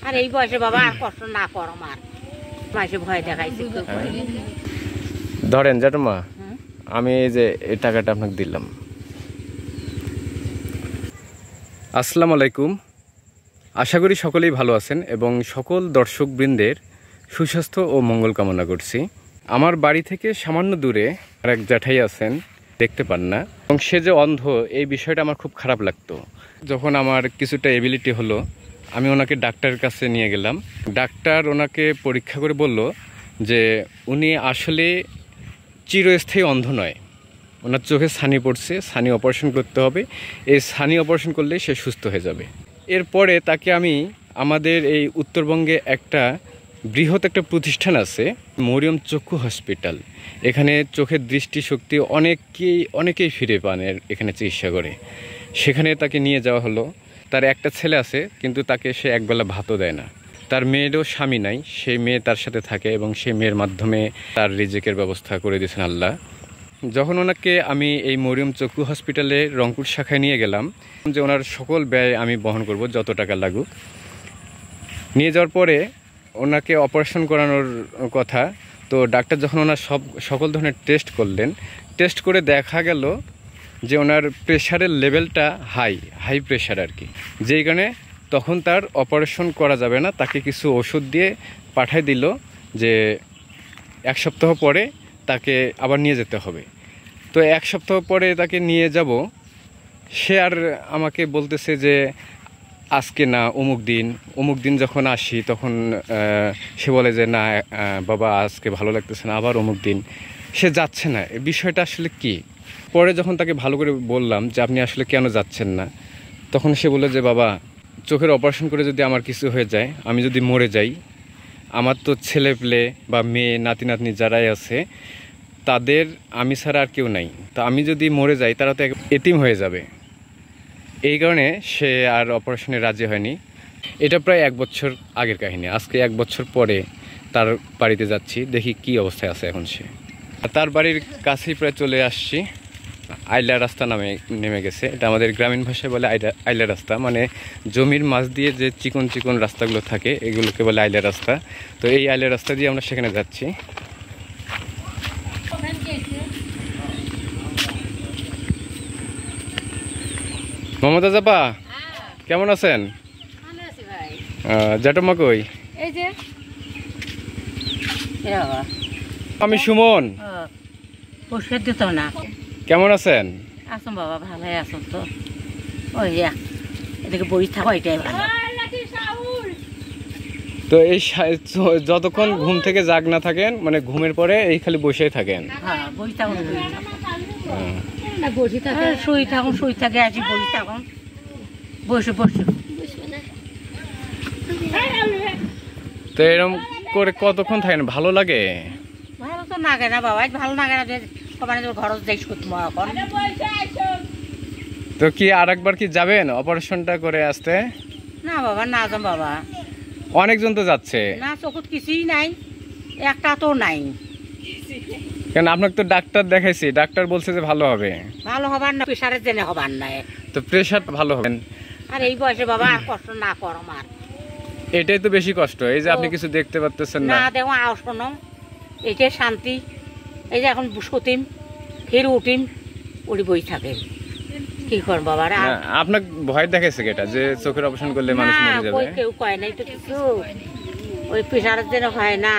আর এই বয়সে বাবা আর কষ্ট না কর আমার মাসে ভয় দেখাইছে ধরেন জ্যাঠামা আমি এই যে এই টাকাটা আপনাকে দিলাম। আসসালামু আলাইকুম, আশা করি সকলেই ভালো আছেন এবং সকল দর্শকবৃন্দের সুস্বাস্থ্য ও মঙ্গল কামনা করছি। আমার বাড়ি থেকে সামান্য দূরে আর এক জ্যাঠাই আছেন, দেখতে পান না এবং সে যে অন্ধ এই বিষয়টা আমার খুব খারাপ লাগতো। যখন আমার কিছুটা এবিলিটি হলো আমি ওনাকে ডাক্তারের কাছে নিয়ে গেলাম। ডাক্তার ওনাকে পরীক্ষা করে বলল যে উনি আসলে চিরস্থায়ী অন্ধ নয়, ওনার চোখে ছানি পড়ছে, ছানি অপারেশন করতে হবে, এই ছানি অপারেশন করলেই সে সুস্থ হয়ে যাবে। এরপরে তাকে আমি আমাদের এই উত্তরবঙ্গে একটা বৃহৎ একটা প্রতিষ্ঠান আছে মরিয়ম চক্ষু হসপিটাল, এখানে চোখের দৃষ্টিশক্তি অনেকেই ফিরে পান এখানে চিকিৎসা করে, সেখানে তাকে নিয়ে যাওয়া হলো। তার একটা ছেলে আছে কিন্তু তাকে সে একবেলা ভাতও দেয় না। তার মেয়েরও স্বামী নাই, সেই মেয়ে তার সাথে থাকে এবং সেই মেয়ের মাধ্যমে তার রিজিকের ব্যবস্থা করে দিয়েছেন আল্লাহ। যখন ওনাকে আমি এই মরিয়ম চক্ষু হসপিটালে রংপুর শাখায় নিয়ে গেলাম যে ওনার সকল ব্যয় আমি বহন করব, যত টাকা লাগুক। নিয়ে যাওয়ার পরে ওনাকে অপারেশন করানোর কথা, তো ডাক্তার যখন ওনার সকল ধরনের টেস্ট করলেন, টেস্ট করে দেখা গেল যে ওনার প্রেশারের লেভেলটা হাই প্রেশার আর কি, যেই কারণে তখন তার অপারেশন করা যাবে না। তাকে কিছু ওষুধ দিয়ে পাঠিয়ে দিল যে 1 সপ্তাহ পরে তাকে আবার নিয়ে যেতে হবে। তো 1 সপ্তাহ পরে তাকে নিয়ে যাব, সে আর আমাকে বলতেছে যে আজকে না অমুক দিন যখন আসি তখন সে বলে যে না বাবা আজকে ভালো লাগতেছে না, আবার অমুক দিন সে যাচ্ছে না। এই বিষয়টা আসলে কি? পরে যখন তাকে ভালো করে বললাম যে আপনি আসলে কেন যাচ্ছেন না, তখন সে বলল যে বাবা চোখের অপারেশন করে যদি আমার কিছু হয়ে যায়, আমি যদি মরে যাই, আমার তো ছেলে পেলে বা মেয়ে নাতি নাতনি যারাই আছে তাদের আমি ছাড়া আর কেউ নাই, তো আমি যদি মরে যাই তারা তো এতিম হয়ে যাবে। এই কারণে সে আর অপারেশনে রাজি হয়নি। এটা প্রায় 1 বছর আগের কাহিনী। আজকে 1 বছর পরে তার বাড়িতে যাচ্ছি, দেখি কি অবস্থায় আছে এখন সে। তার বাড়ির কাছেই প্রায় চলে আসছি, আইলা রাস্তা নামে নেমে গেছে। এটা আমাদের গ্রামীণ ভাষায় বলে আইলা রাস্তা, মানে জমির মাছ দিয়ে যে চিকন চিকন রাস্তাগুলো থাকে এগুলোকে বলে আইলা রাস্তা। তো এই আইলা রাস্তা দিয়ে আমরা সেখানে যাচ্ছি। মমতা জাপা কেমন আছেন? জ্যাঠাম্মা কই? আমি সুমন। কেমন আছেন? আসুন বাবা, ভালোই আসুন। তো ওই এদিকে বই থাকো, এটাই ভালো। তো এই যতক্ষণ ঘুম থেকে জাগ না থাকেন, মানে ঘুমের পরে এই খালি বসেই থাকেন? হ্যাঁ, বসে থাকুন, শুই থাকে আসি, বসে থাকুন, বসে। তো এরকম করে কতক্ষণ থাকেন? ভালো লাগে? ভালো তো লাগে না বাবা, ভালো লাগে না, ঘর যাই করতে। তো কি আর একবার কি যাবেন অপারেশনটা করে আসতে? না বাবা, না যাম বাবা। অনেকজন তো যাচ্ছে। না, চোখত কিছুই নাই, একটা তো নাই। কেন? আপনাকে তো ডাক্তার দেখাইছি, ডাক্তার বলছে যে ভালো হবে। ভালো হবার না, প্রেশারের জেনে হবার নাই। তো প্রেশার ভালো হবেন। আর এই বয়সে বাবা আর কষ্ট না কর আমার, এটাই তো বেশি কষ্ট। এই যে আপনি কিছু দেখতে পাচ্ছেন না। না দেখো আও শোনো, এইটাই শান্তি। এই যে এখন সতিম ফের উঠিম, উড়ি বই থাকে, কি কর বাবা। আপনাকে ভয় দেখাইছে কেটা যে চোখের অপারেশন করলে মানুষ মরে যাবে? কেউ কয় নাই তো কিছু, ওই প্রেশারের জন্য হয় না।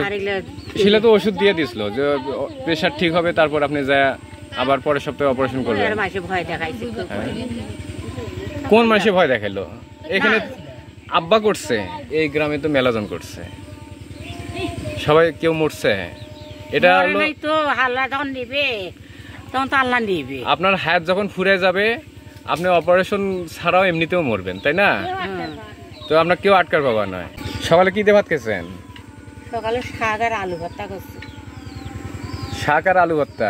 আর ছিল তো ওষুধ দিয়ে দিছিল যে প্রেশার ঠিক হবে, তারপর আপনি যা আবার পরের সপ্তাহে অপারেশন করবেন। মাসে ভয় দেখাইছে। কোন মাসে ভয় দেখাইলো? এখানে আব্বা করছে, এই গ্রামে তো মেলাজন করছে, সবাই কেউ মরছে। এটা হলো তো আল্লাহ যখন নিবে তখন তো আল্লাহ নিবে। আপনার হায়াত যখন ফুরে যাবে আপনি অপারেশন ছাড়াও এমনিতেও মরবেন, তাই না? তো আপনার কেউ আটকার পাবা নয়। সকালে কি দিয়ে ভাত খেয়েছেন? সকালে শাক আর আলু ভর্তা করছি। শাক আর আলু ভর্তা?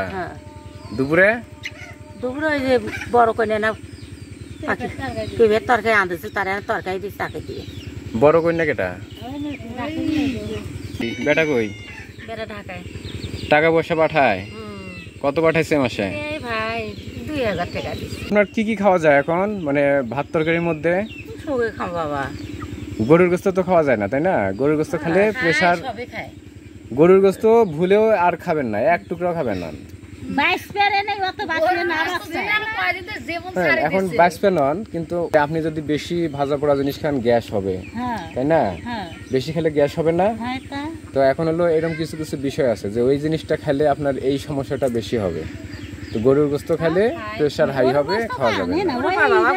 দুপুরে ওই যে বড় কন্যা না তরকারি আনতেছে, তার তরকারি দিচ্ছে তাকে দিয়ে। বড় কন্যা কেটা? বেটা কই? বেটা ঢাকায়। টাকা পয়সা পাঠায়? কত পাঠাইছে মাসে? ভাই 2000 টাকা দিচ্ছে। আপনার কি কি খাওয়া যায় এখন, মানে ভাত তরকারির মধ্যে? সঙ্গে খাও বাবা, গরুর গোস্ত তো খাওয়া যায় না, তাই না? গরুর গোস্ত খেলে প্রেশার, সবে খায়। গরুর গোস্ত ভুলেও আর খাবেন না, এক টুকরাও খাবেন না। এখন 22 নন, কিন্তু আপনি যদি বেশি ভাজা পোড়া জিনিস খান গ্যাস হবে, তাই না? বেশি খেলে গ্যাস হবে না। তো এখন হলো এরকম কিছু কিছু বিষয় আছে যে ওই জিনিসটা খেলে আপনার এই সমস্যাটা বেশি হবে। তো গরুর গোস্ত খেলে প্রেশার হাই হবে, খাওয়া যাবে না।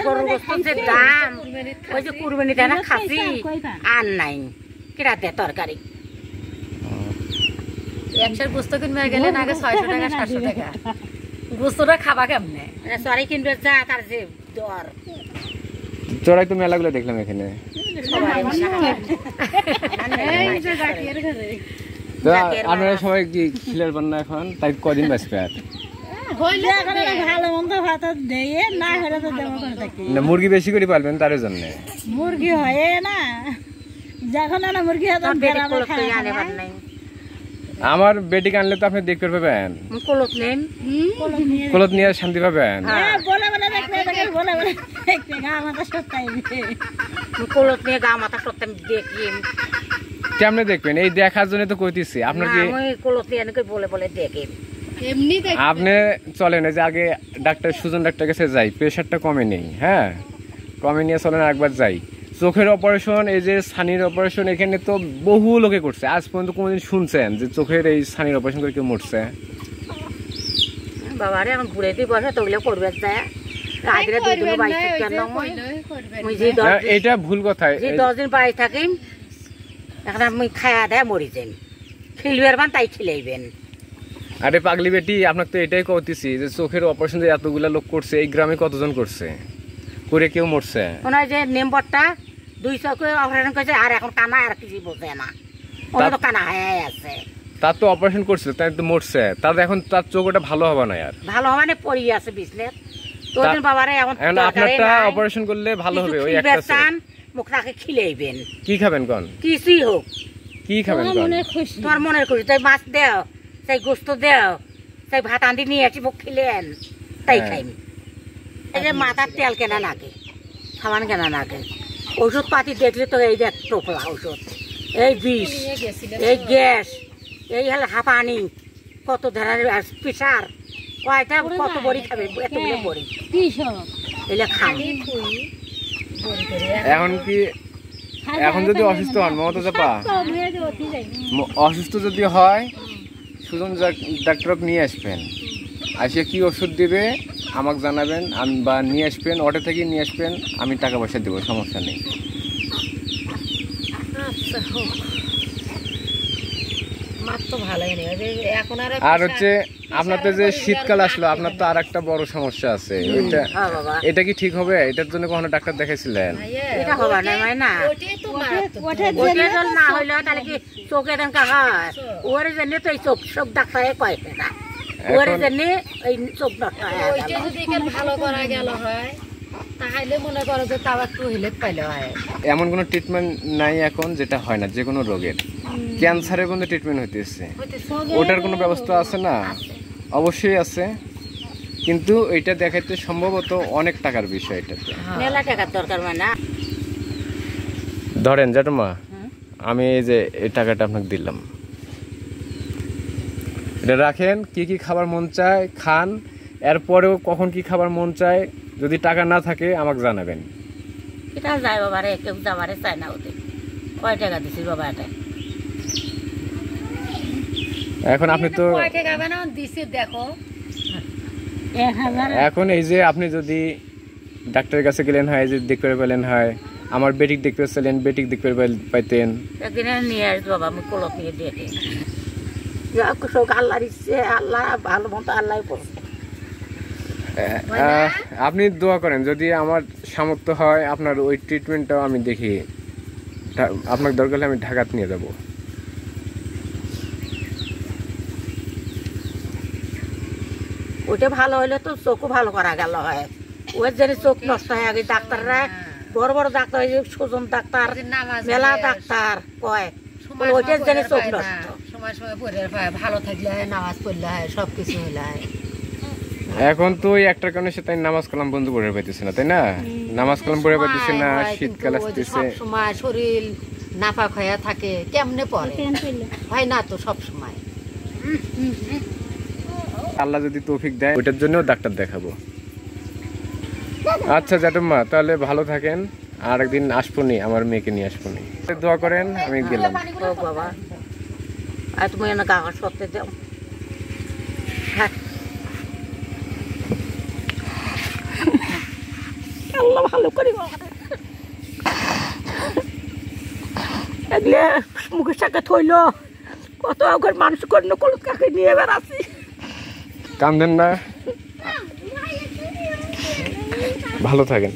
গরুর গোস্ত যে দাম, ওই যে কুরবানি দেয় না খাসি, আর নাই কিরা দেয় তরকারি। একশোর গোস্ত কিনবে গেলে আগে 600 টাকা 700 টাকা। গোস্তটা খাবা কেমনে? সরি কিনবে যা, তার যে দর। চড়াই তো মেলাগুলো দেখলাম এখানে। তো আপনারা সবাই কি খিলের বান্না এখন, তাই কদিন বাঁচবে আর? না, মুরগি বেশি করে পালবেন তার জন্য। মুরগি হয় না, যখন না মুরগি আমার বেটিকে আনলে তো আপনি দেখতে পাবেন, কলত নেন, কলত নিয়ে শান্তি পাবেন। কলত নিয়ে গা মাথা সত্যি দেখি। কেমনে দেখবেন? এই দেখার জন্য তো কইতেছি আপনার কি কলত নিয়ে বলে বলে দেখি। আপনি চলেন, যে আগে ডাক্তার সুজন ডাক্তার কাছে যাই, প্রেশারটা কমে নেই, হ্যাঁ কমে নিয়ে চলেন একবার যাই। চোখের অপারেশন, এই যে ছানির অপারেশন, এখানে তো বহু লোকে করছে। আজ পর্যন্ত কোনোদিন শুনছেন যে চোখের এই ছানির অপারেশন করে কেউ মরছে? বাবারে এখন ঘুরে দিয়ে বসে তো করবে যায়। এটা ভুল কথা। 10 দিন বাড়ি থাকি, এখন আমি খায়া দেয় মরি যান, খিলবের বান তাই খিলাইবেন। আরে পাগলি বেটি, আপনাকে তো এটাই কইতেছি যে চোখের অপারেশন যে এতগুলা লোক করছে, এই গ্রামে কতজন করছে, করে কেউ মরছে? ওনার যে নেম্বরটা 2 চোখে অপারেশন করেছে, আর এখন কানা আর কিছু বোঝে না, ওরা তো কানা হয়ে আছে। তার তো অপারেশন করছে, তাই তো মরছে। তার এখন তার চোখ ওটা ভালো হবে না, আর ভালো হবে না, পড়ি আছে বিজনেস। তো দিন বাবারে এখন আপনারটা অপারেশন করলে ভালো হবে। ওই একটা চান মুখটাকে খিলাইবেন। কি খাবেন কোন? কিছুই হোক, কি খাবেন কোন? তোমার মনের খুশি। তাই মাছ দেও, তাই গোস্ত দেও, তাই ভাত আন্দি নিয়ে আসি মুখ খিলেন, তাই খাইম। এই যে মাথার তেল কেনা নাকি, সাবান কেনা নাকি, ওষুধ পাতি দেখলে তো এই দেখ টোপলা ওষুধ, এই বিষ, এই গ্যাস, এই হল হাঁপানি, কত ধরনের প্রেশার, কয়টা কত বড়ি খাবে, এতগুলো বড়ি এলে খান। এখন কি, এখন যদি অসুস্থ হন মমতা চাপা, অসুস্থ যদি হয় সুজন ডাক্তারকে নিয়ে আসবেন, আসে কি ওষুধ দিবে আমাকে জানাবেন, আমি বা নিয়ে আসবেন, অটো থেকে নিয়ে আসবেন, আমি টাকা পয়সা দেবো, সমস্যা নেই। আর হচ্ছে আপনার তো যে শীতকাল আসলো, আপনার তো আর একটা বড় সমস্যা আছে, এটা কি ঠিক হবে? এটার জন্য কখনো ডাক্তার দেখাইছিলেন? না হইলে তাহলে কি চোখে ওর জন্য তো এই চোখ সব ডাক্তারে কয় না, ওর জন্য এই চোখ ডাক্তার ভালো করা গেল হয়, তাহলে মনে করো যে তাও একটু হিলেট পাইলে হয়। এমন কোনো ট্রিটমেন্ট নাই এখন যেটা হয় না, যে কোনো রোগের। ক্যান্সারের কোনো ট্রিটমেন্ট হইতেছে, ওটার কোনো ব্যবস্থা আছে না? অবশ্যই আছে, কিন্তু এটা দেখাইতে সম্ভবত অনেক টাকার বিষয়। এটাতে মেলা টাকার দরকার মানে। ধরেন জ্যাঠামা, আমি এই যে এই টাকাটা আপনাকে দিলাম, এটা রাখেন, কি কি খাবার মন চায় খান, এরপরেও কখন কি খাবার মন চায় যদি টাকা না থাকে আমাকে জানাবেন। এটা যায় বাবারে, কেউ যাবারে চায় না। ওদের কয় টাকা দিছিস বাবা? এটা এখন আপনি তো দেখো, এখন এই যে আপনি যদি ডাক্তারের কাছে গেলেন হয়, যে দেখতে পেলেন হয়, আমার বেটিক দেখতে পেলেন, বেটিক দেখতে পাইতেন, একদিনে নিয়ে আসবো বাবা, আমি কলপ নিয়ে দেখে আল্লাহর ইচ্ছে, আল্লাহ ভালো মতো আল্লাহ করছে। আপনি দোয়া করেন, যদি আমার সামর্থ্য হয় আপনার ওই ট্রিটমেন্টটাও আমি দেখি, আপনার দরকার হলে আমি ঢাকাতে নিয়ে যাব। ওইটা ভালো হইলে তো চোখও ভালো করা গেল হয়। ওর জন্য চোখ নষ্ট হয়ে আগে ডাক্তাররা, বড় বড় ডাক্তার, সুজন ডাক্তার, মেলা ডাক্তার কয় ওইটার জন্য চোখ নষ্ট। সময় সময় পড়ে ভালো থাকলে হয়, নামাজ পড়লে হয়, সবকিছু হইলে হয়। এখন তো ওই একটার কারণে সে তাই নামাজ কালাম বন্ধ করে পাইতেছে না, তাই না? নামাজ কালাম পড়ে পাইতেছে না, শীতকাল আসতেছে। সব সময় শরীর নাপাক হয়ে থাকে, কেমনে পড়ে হয় না তো সব সময়। আল্লাহ যদি তৌফিক দেয় ওইটার জন্য ডাক্তার দেখাবো। আচ্ছা জ্যাঠুম্মা, তাহলে ভালো থাকেন, আর একদিন আসবনি, আমার মেয়েকে নিয়ে আসবনি। দোয়া করেন, আমি গেলাম। ও বাবা, আর তুমি এনে কাগজ করতে দাও। হ্যাঁ, আল্লাহ ভালো করি এগুলো মুখের সাথে থইল, কত আগের মানুষ কন্য কলুত কাকে নিয়ে বেড়াচ্ছি। কান্দেন না, ভালো থাকেন।